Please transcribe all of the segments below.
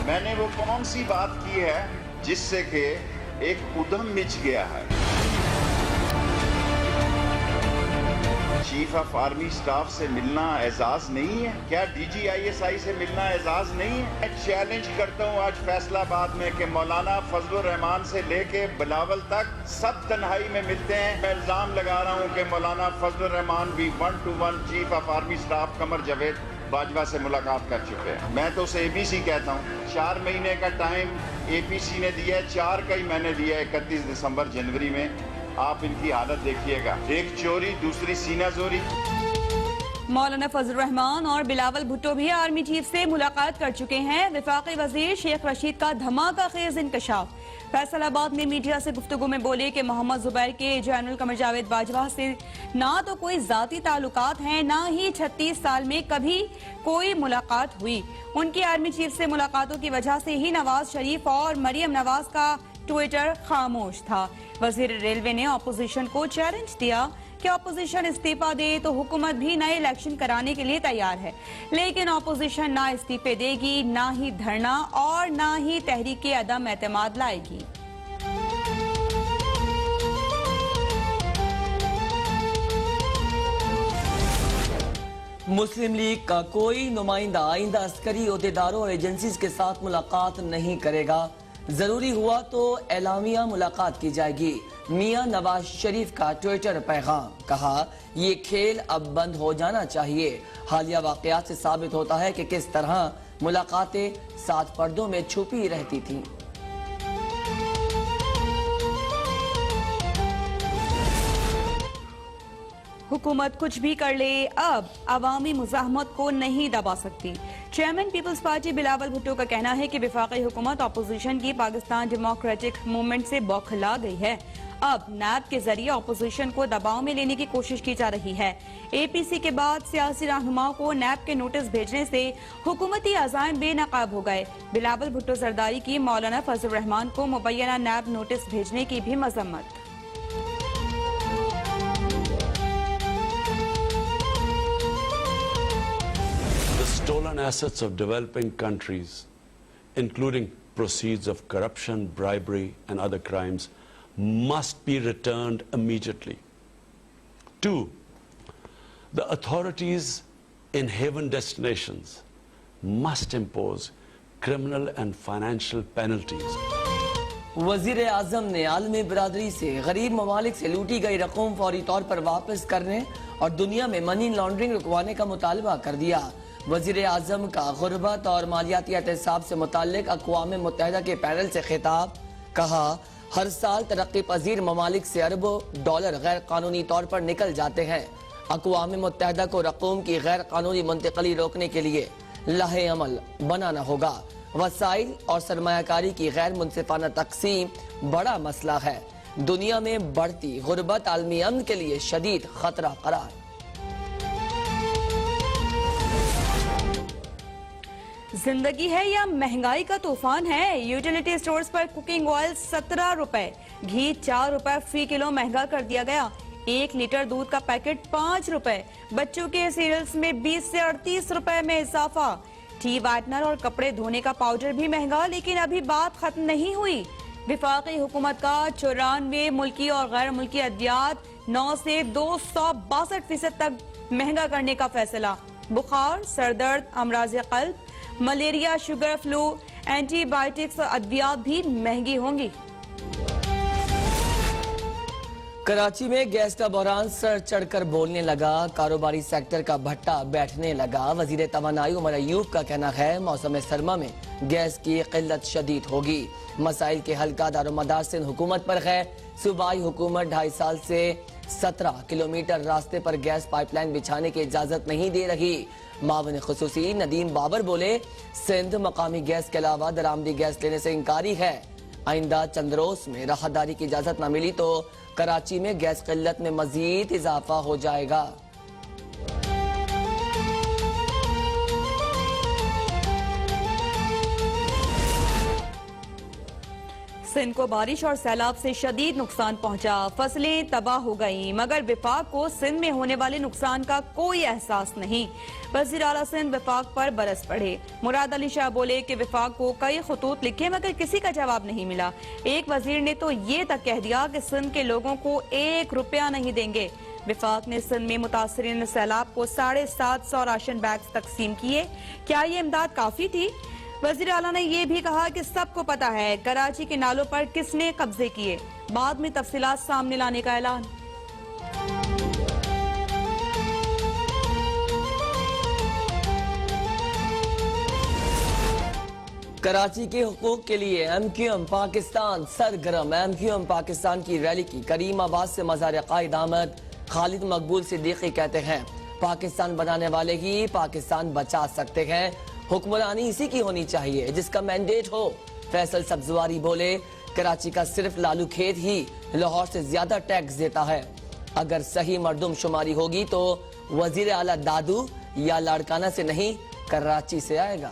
मैंने वो कौन सी बात की है जिससे कि एक उद्यम मिच गया है। चीफ ऑफ आर्मी स्टाफ से मिलना एजाज नहीं है क्या? DGISI से मिलना एजाज नहीं है? मैं चैलेंज करता हूँ आज फैसलाबाद में कि मौलाना फजलुर रहमान से लेके बिलावल तक सब तन्हाई में मिलते हैं। मैं इल्जाम लगा रहा हूँ कि मौलाना फजलुर रहमान भी 1-to-1 chief of army staff Qamar Javed Bajwa से मुलाकात कर चुके हैं। मैं तो उसे ABC कहता हूँ। 4 महीने का टाइम APC ने दिया है, 4 का ही मैंने दिया है 31 दिसंबर जनवरी में। आप इनकी हालत देखिएगा, एक चोरी दूसरी सीना जोरी। मौलाना फजल रहमान और बिलावल भुट्टो भी आर्मी चीफ से मुलाकात कर चुके हैं। वफाकी वजीर शेख रशीद का धमाका खेज इंकशाफ। फैसलाबाद में मीडिया से गुफ्तगू में बोले कि मोहम्मद जुबैर के जनरल कमर जावेद बाजवा से ना तो कोई जाती ताल्लुकात हैं, ना ही 36 साल में कभी कोई मुलाकात हुई। उनकी आर्मी चीफ से मुलाकातों की वजह से ही नवाज शरीफ और मरियम नवाज का ट्विटर खामोश था। वजीर रेलवे ने अपोजिशन को चैलेंज दिया कि अपोजिशन इस्तीफा दे तो हुकूमत भी नए इलेक्शन कराने के लिए तैयार है, लेकिन अपोजिशन ना इस्तीफे देगी, ना ही धरना और ना ही तहरीक अदम एतमाद लाएगी। मुस्लिम लीग का कोई नुमाइंदा आइंदा अस्करी ओहदेदारों और एजेंसीज के साथ मुलाकात नहीं करेगा। जरूरी हुआ तो एलामिया मुलाकात की जाएगी। मियां नवाज शरीफ का ट्विटर पैगाम, कहा ये खेल अब बंद हो जाना चाहिए। हालिया वाकयात से साबित होता है कि किस तरह मुलाकातें 7 पर्दों में छुपी रहती थीं। हुकूमत कुछ भी कर ले, अब अवामी मुजाहमत को नहीं दबा सकती। चेयरमैन पीपल्स पार्टी बिलावल भुट्टो का कहना है कि वफाकी हुकूमत अपोजिशन की पाकिस्तान डेमोक्रेटिक मूवमेंट से बौखला गई है। अब नैब के जरिए अपोजिशन को दबाव में लेने की कोशिश की जा रही है। APC के बाद सियासी रहनुमाओं को नैब के नोटिस भेजने से हुकूमती अज़ाइम बेनकाब हो गए। बिलावल भुट्टो सरदारी की मौलाना फजल रहमान को मुबैना नैब नोटिस भेजने की भी मजम्मत। Stolen assets of developing countries, including proceeds of corruption, bribery, and other crimes, must be returned immediately. 2, the authorities in haven destinations must impose criminal and financial penalties. वजीर आजम ने आलमी बरादरी से गरीब ममालिक से लूटी गई रकम फौरी तौर पर वापस करने और दुनिया में मनी लॉन्ड्रिंग रुकवाने का मुतालबा कर दिया। वजीर आजम का गुर्बत और मालियाती एहतसाब से मुताल्लिक अक़वाम मुत्तहिदा के पैनल से खिताब, कहा हर साल तरक्की पजीर ममालिक से अरबों डॉलर गैर कानूनी तौर पर निकल जाते हैं। अक़वाम मुत्तहिदा को रकूम की गैर कानूनी मुंतकली रोकने के लिए लाहे अमल बनाना होगा। वसाइल और सरमायाकारी की गैर मुनसिफाना तकसीम बड़ा मसला है। दुनिया में बढ़ती गुर्बत आलमी अमन के लिए शदीद खतरा करार। जिंदगी है या महंगाई का तूफान है। यूटिलिटी स्टोर्स पर कुकिंग ऑयल 17 रुपए, घी 4 रुपए फी किलो महंगा कर दिया गया। 1 लीटर दूध का पैकेट 5 रुपए। बच्चों के सीरियल्स में 20 से 38 रुपए में इजाफा। टी वाइटनर और कपड़े धोने का पाउडर भी महंगा, लेकिन अभी बात खत्म नहीं हुई। विफाकी हुकूमत का 94 मुल्की और गैर मुल्की अद्वियात 9 से 262% तक महंगा करने का फैसला। बुखार, सरदर्द, अमराज कल्ब, मलेरिया, शुगर, फ्लू, एंटीबायोटिक्स और अद्वियात भी महंगी होंगी। कराची में गैस का बहरान सर चढ़कर बोलने लगा। कारोबारी सेक्टर का भट्टा बैठने लगा। वजीर तवानाई उमर अयूब का कहना है मौसम सरमा में गैस की किल्लत शदीद होगी। मसाइल के हल का दारोमदार सिंध हुकूमत पर है। सूबाई हुकूमत 2.5 साल से 17 किलोमीटर रास्ते पर गैस पाइपलाइन बिछाने की इजाजत नहीं दे रही। मावन खुसूसी नदीम बाबर बोले सिंध मकामी गैस के अलावा दरामदी गैस लेने से इंकारी है। आइंदा चंद रोज में राहतदारी की इजाजत न मिली तो कराची में गैस किल्लत में मजीद इजाफा हो जाएगा। सिंध को बारिश और सैलाब से शदीद नुकसान पहुंचा, फसलें तबाह हो गईं, मगर विफाक को सिंध में होने वाले नुकसान का कोई एहसास नहीं। वज़ीर आला सिंध विफाक पर बरस पड़े। मुराद अली शाह बोले कि विफाक को कई खतूत लिखे मगर किसी का जवाब नहीं मिला। एक वजीर ने तो ये तक कह दिया कि सिंध के लोगों को 1 रुपया नहीं देंगे। विफाक ने सिंध में मुतासरीन सैलाब को 750 राशन बैग्स तकसीम किए। क्या ये इमदाद काफी थी? वज़ीर आला ने यह भी कहा कि सबको पता है कराची के नालों पर किसने कब्जे किए। बाद में तफसीलात सामने लाने का ऐलान। कराची के हुकूक के लिए MQM पाकिस्तान सरगर्म। MQM पाकिस्तान की रैली की करीमाबाद से मज़ार कायद आमद खालिद मकबूल सिद्दीकी कहते हैं पाकिस्तान बनाने वाले ही पाकिस्तान बचा सकते हैं, हुक्मरानी इसी की होनी चाहिए जिसका मैंडेट हो। फैसल सब्जवारी बोले कराची का सिर्फ लालू खेत ही लाहौर से ज्यादा टैक्स देता है। अगर सही मर्दुम शुमारी होगी तो वजीर आला दादू या लाड़काना से नहीं कराची से आएगा।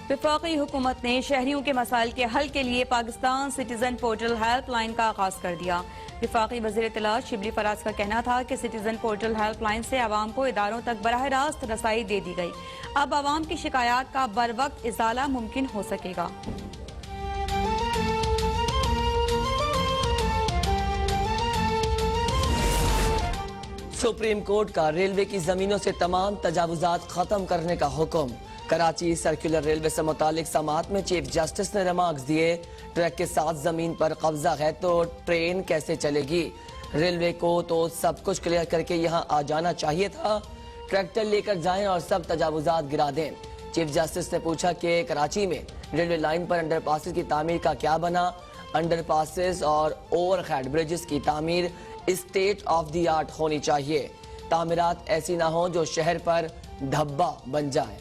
वफाकी हुकूमत ने शहरियों के मसाइल के हल के लिए पाकिस्तान सिटीजन पोर्टल हेल्पलाइन का आगाज कर दिया। वफाकी वज़ीर इत्तलात शिबली फराज का कहना था कि सिटीजन पोर्टल हेल्पलाइन से आवाम को इदारों तक बराह रास्त रसाई दे दी गई। अब आवाम की शिकायत का बर वक्त इजाला मुमकिन हो सकेगा। सुप्रीम कोर्ट का रेलवे की जमीनों से तमाम तजावुजात खत्म करने का हुक्म। कराची सर्कुलर रेलवे से मुतालिक समाअत में चीफ जस्टिस ने रिमार्क्स दिए। ट्रैक के साथ जमीन पर कब्जा है तो ट्रेन कैसे चलेगी? रेलवे को तो सब कुछ क्लियर करके यहाँ आ जाना चाहिए था। ट्रैक्टर लेकर जाएं और सब तजावुजात गिरा दें। चीफ जस्टिस ने पूछा कि कराची में रेलवे लाइन पर अंडरपासेस की तामीर का क्या बना? अंडरपासेस और ओवरहेड ब्रिजेस की तामीर स्टेट ऑफ द आर्ट होनी चाहिए। तामीरात ऐसी ना हो जो शहर पर धब्बा बन जाए।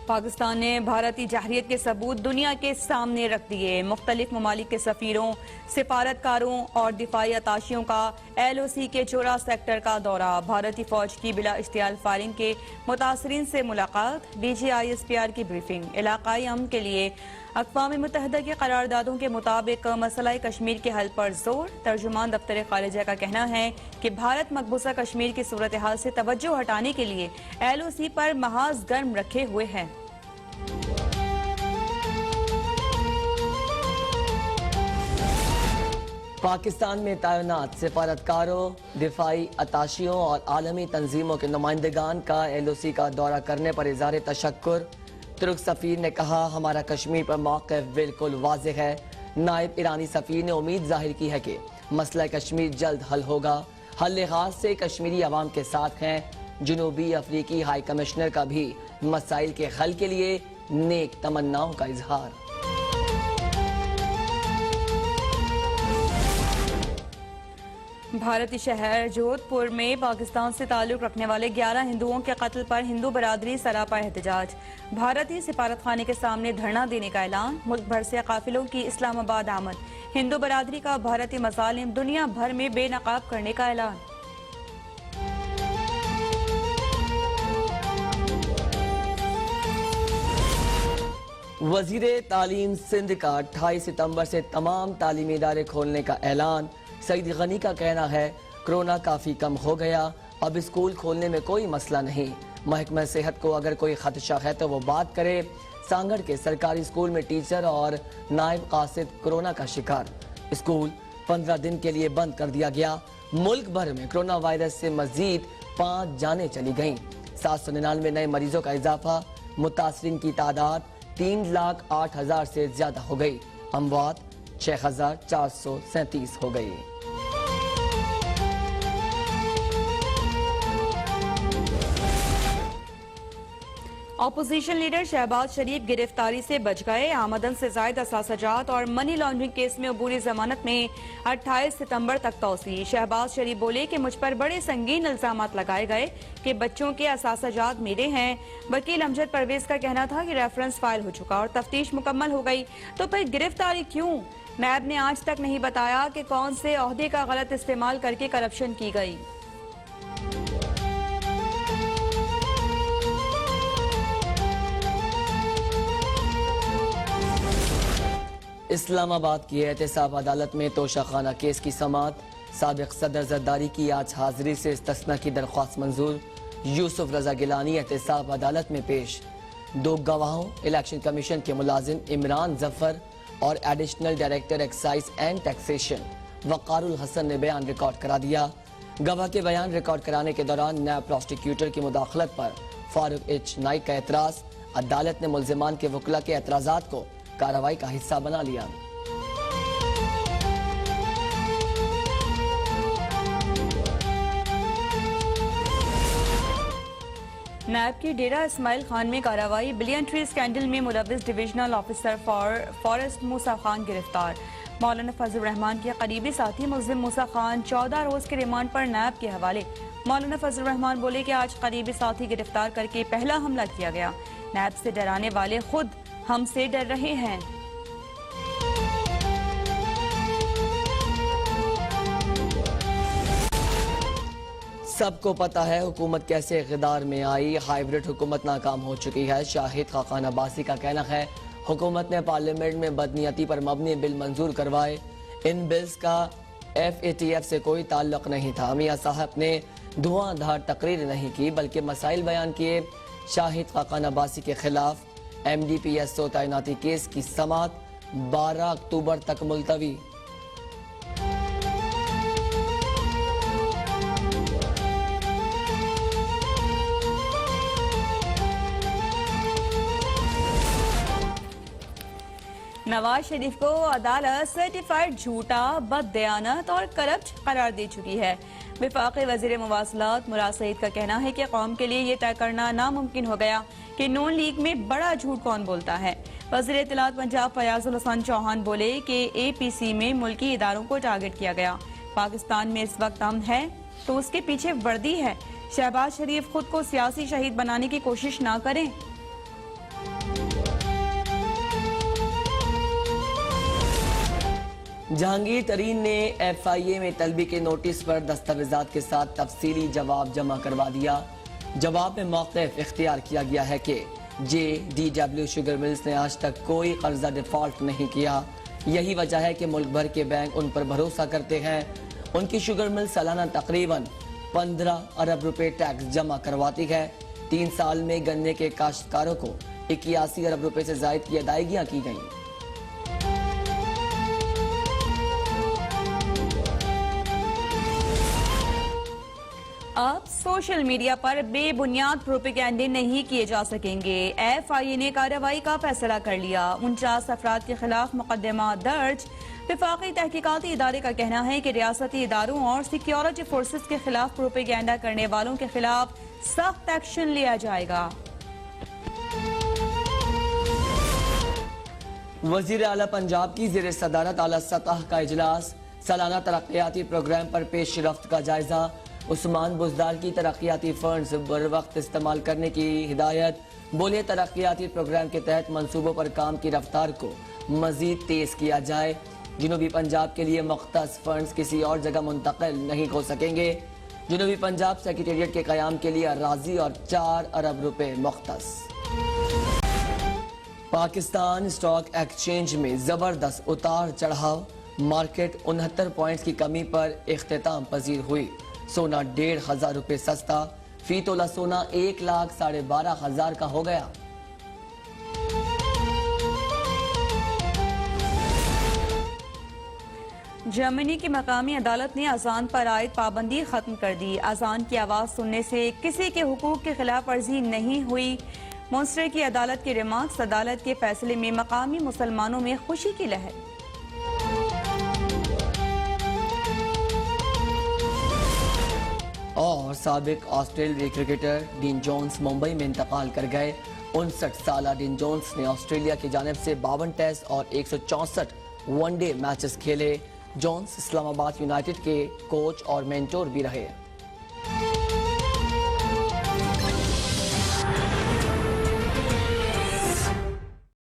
पाकिस्तान ने भारतीय जाहरियत के सबूत दुनिया के सामने रख दिए। मुख्तलिफ ममालिक के सफीरों, सिफारतकारों और दिफाई अताशियों का LOC के 14 सेक्टर का दौरा। भारतीय फौज की बिला इश्तियाल फायरिंग के मुतासरीन से मुलाकात। DGISPR की ब्रीफिंग। इलाकाई अमन के लिए अक़वाम मुत्तहिदा की करारदादों के मुताबिक मसला कश्मीर के हल पर जोर। तर्जुमान दफ्तर खारिजा का कहना है कि भारत मकबूजा कश्मीर की सूरत हाल से तवज्जो हटाने के लिए LOC पर महाज गर्म रखे हुए है। पाकिस्तान में तैनात सिफारतकारों, दिफाई अताशियों और आलमी तंजीमों के नुमाइंदगान का LOC का दौरा करने पर इज़हार तशक्कुर। तुर्क सफ़ीर ने कहा हमारा कश्मीर पर मौक़िफ़ बिल्कुल वाज़ेह है। नायब ईरानी सफ़ीर ने उम्मीद जाहिर की है कि मसला कश्मीर जल्द हल होगा। हल लिहाज से कश्मीरी अवाम के साथ हैं। जनूबी अफ्रीकी हाई कमिश्नर का भी मसाइल के हल के लिए नेक तमन्नाओं का इजहार। भारतीय शहर जोधपुर में पाकिस्तान से ताल्लुक रखने वाले 11 हिंदुओं के कत्ल पर हिंदू बरादरी सरापा एहतजाज। भारतीय सिफारत खाने के सामने धरना देने का ऐलान। मुल्क भर से काफिलों की इस्लामाबाद आमद। हिंदू बरादरी का भारतीय मसालिम दुनिया भर में बेनकाब करने का ऐलान। वजीर तालीम सिंध का 28 सितंबर से तमाम तालीमी इदारे खोलने का ऐलान। सईद गनी का कहना है कोरोना काफ़ी कम हो गया, अब स्कूल खोलने में कोई मसला नहीं। महकमा सेहत को अगर कोई खदशा है तो वो बात करे। सांगड़ के सरकारी स्कूल में टीचर और नायब कासिद कोरोना का शिकार। स्कूल 15 दिन के लिए बंद कर दिया गया। मुल्क भर में कोरोना वायरस से मजीद 5 जानें चली गईं। 799 नए मरीजों का इजाफा। मुतासरीन की तादाद 3,08,000 से ज्यादा हो गई। अमवात 6,437 हो गई। अपोजिशन लीडर शहबाज शरीफ गिरफ्तारी से बच गए। आमदन से जायद असासाजात और मनी लॉन्ड्रिंग केस में अबूरी जमानत में 28 सितंबर तक तौसी। शहबाज शरीफ बोले कि मुझ पर बड़े संगीन इल्जामात लगाए गए कि बच्चों के असासाजात मेरे हैं। वकील अमजद परवेज का कहना था कि रेफरेंस फाइल हो चुका और तफ्तीश मुकम्मल हो गई, तो फिर गिरफ्तारी क्यों? नैब ने आज तक नहीं बताया कि कौन से ओहदे का गलत इस्तेमाल करके करप्शन की गई। इस्लामाबाद की एहतसाब अदालत में तोशाखाना केस की समाअत। साबिक सदर जरदारी की आज हाजिरी से इस्तिस्ना की दरख्वास्त मंजूर। यूसुफ रजा गिलानी एहतसाब अदालत में पेश। 2 गवाहों इलेक्शन कमीशन के मुलाजिम इमरान जफर और additional director excise and taxation Waqarul Hasan ने बयान रिकॉर्ड करा दिया। गवाह के बयान रिकॉर्ड कराने के दौरान नैब प्रोसिक्यूटर की मुदाखलत पर फारूक एच नाइक का एतराज। अदालत ने मुल्जिमान के वकला के एतराजात को कार्रवाई का हिस्सा बना लिया। नैब की डेरा इस्माइल खान में कार्रवाई। बिलियन ट्री स्कैंडल में मुलविस डिविजनल ऑफिसर फॉरेस्ट मूसा खान गिरफ्तार। मौलाना फजल रहमान के करीबी साथी मुल्जिम मूसा खान 14 रोज के रिमांड पर नैब के हवाले। मौलाना फजल रहमान बोले कि आज करीबी साथी गिरफ्तार करके पहला हमला किया गया। नैब से डराने वाले खुद हमसे डर रहे हैं। सबको पता है हुकूमत कैसे इक़्तिदार में आई। हाइब्रिड हुकूमत नाकाम हो चुकी है। शाहिद खाकान अब्बासी का कहना है हुकूमत ने पार्लियामेंट में बदनीयती पर मबनी बिल मंजूर करवाए। इन बिल्स का FATF से कोई ताल्लुक नहीं था। मियां साहब ने धुआंधार तकरीर नहीं की बल्कि मसाइल बयान किए। शाहिद खाकान अब्बासी के खिलाफ MDPSO तैनाती केस की समाअत 12 अक्टूबर तक मुलतवी। नवाज शरीफ को अदालत सर्टिफाइड झूठा, बददयानत और करप्ट करार दे चुकी है। वफाकी वजीर मवासलात मुराद सईद का कहना है कि कौम के लिए ये तय करना नामुमकिन हो गया कि नून लीग में बड़ा झूठ कौन बोलता है। वजीर इत्तलात पंजाब फयाजुल हसन चौहान बोले कि APC में मुल्की इदारों को टारगेट किया गया। पाकिस्तान में इस वक्त अमन है तो उसके पीछे वर्दी है। शहबाज शरीफ खुद को सियासी शहीद बनाने की कोशिश ना करें। जहांगीर तरीन ने FIA में तलबी के नोटिस पर दस्तावेजात के साथ तफसीली जवाब जमा करवा दिया। जवाब में मौक़िफ़ इख्तियार किया गया है कि JDW शुगर मिल्स ने आज तक कोई कर्जा डिफॉल्ट नहीं किया। यही वजह है कि मुल्क भर के बैंक उन पर भरोसा करते हैं। उनकी शुगर मिल सालाना तकरीबन 15 अरब रुपए टैक्स जमा करवाती है। 3 साल में गन्ने के काश्तकारों को 81 अरब रुपए से जायद की अदायगियाँ की गईं। अब सोशल मीडिया पर बेबुनियाद प्रोपेगेंडे नहीं किए जा सकेंगे। FIA ने कार्रवाई का फैसला कर लिया। 49 अफराद के खिलाफ मुकदमा दर्ज। वफाकी तहकीकाती इदारे का कहना है कि रियासती इदारों और सिक्योरिटी फोर्सेस के खिलाफ प्रोपेगेंडा करने वालों के खिलाफ सख्त एक्शन लिया जाएगा। वजीर आला पंजाब की ज़ेर सदारत आला सतह का इजलास। सालाना तरक्याती प्रोग्राम पर पेशरफ्त का जायजा। उस्मान बुज़दार की तरक्याती फंड्स बर वक्त इस्तेमाल करने की हिदायत। बोले तरक्याती प्रोग्राम के तहत मंसूबों पर काम की रफ्तार को मजीद तेज किया जाए। जनूबी पंजाब के लिए मुख्तस फंड्स किसी और जगह मुंतकिल नहीं हो सकेंगे। जनूबी पंजाब सेक्रेटेरिएट के क़याम के लिए अराजी और 4 अरब रुपए मुख्तस। पाकिस्तान स्टॉक एक्सचेंज में जबरदस्त उतार चढ़ाव। मार्केट 69 पॉइंट्स की कमी पर इख्तिताम पजीर हुई। सोना 1,500 रुपए सस्ता। फी तोला सोना 1,12,500 का हो गया। जर्मनी की मकामी अदालत ने अजान पर आयद पाबंदी खत्म कर दी। अजान की आवाज सुनने से किसी के हुकूक की खिलाफ वर्जी नहीं हुई। मुंस्टर की अदालत के रिमार्क्स। अदालत के फैसले में मकामी मुसलमानों में खुशी की लहर। और साबिक ऑस्ट्रेलियाई क्रिकेटर डीन जोन्स मुंबई में इंतकाल कर गए। 59 साला डीन जोन्स ने ऑस्ट्रेलिया की जानिब से 52 टेस्ट और 164 वनडे मैचेस खेले। जोन्स इस्लामाबाद यूनाइटेड के कोच और मेंटोर भी रहे।